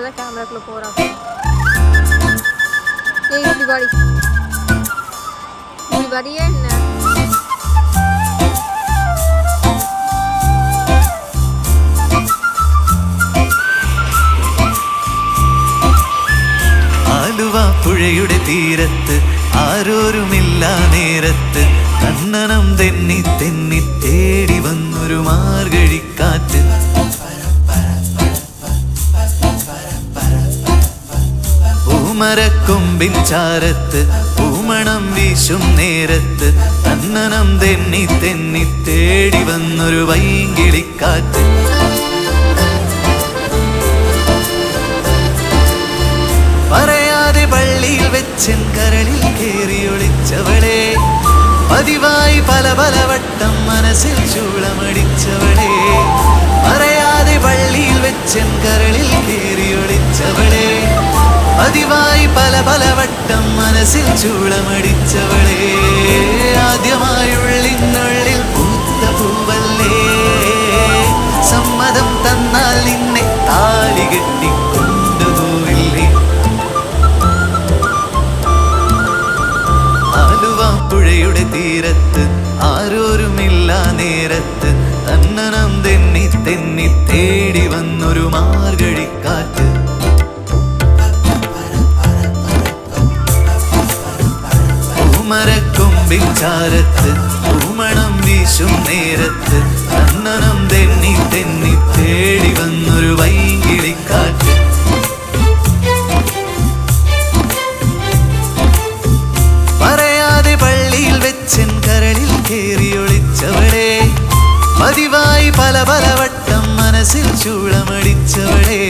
தான் கேமராக்குள்ள போறாங்க. ஏய் இப்படி வாடி, இப்படி வரியா என்ன? ആലുവ പുഴയുടെ തീരത്ത് ആരോരുമില്ല നേരത്ത് കണ്ണനം തെന്നി തെന്നി തേടി വന്നൊരു മാർഗഴിക്കാറ്റ്. പൂമരക്കൊമ്പിൻ ചാരത്ത് പൂമണം വീശും നേരത്ത് കണ്ണനം തെന്നി തെന്നി തേടി വന്നൊരു വൈകിളിക്കാറ്റ്. പറയാതെ പള്ളിയിൽ വെച്ചൻ കരളിൽ കേറിയൊളിച്ചവളെ, പതിവായി പല പല വട്ടം മനസ്സിൽ ചൂളമടിച്ചവളെ. പറയാതെ പള്ളിയിൽ വെച്ചൻ കരളിൽ കേറിയൊളിച്ചവളെ, പതിവായി പല പല വട്ടം മനസ്സിൽ ചൂളമടിച്ചവളെ. ആദ്യമായുള്ളിനുള്ളിൽ പൂത്ത പൂവല്ലേ, സമ്മതം തന്നാൽ നിന്നെ താലി കെട്ടിക്കൊണ്ടുപോവില്ലേ. ആലുവ പുഴയുടെ തീരത്ത് ആരോരുമില്ല നേരത്ത് തന്നനം തെന്നി തെന്നി തേടി വന്നൊരു മാർഗഴിക്കാറ്റ്. പൂമരക്കൊമ്പിൻ ചാരത്ത് പൂമണം വീശും നേരത്ത് കണ്ണനം തെന്നി തെന്നി തേടി വന്നൊരു വൈകിളിക്കാറ്റ്. പറയാതെ പള്ളിയിൽ വെച്ചൻ കരളിൽ കേറിയൊളിച്ചവളെ, പതിവായി പല പല വട്ടം മനസ്സിൽ ചൂളമടിച്ചവളെ.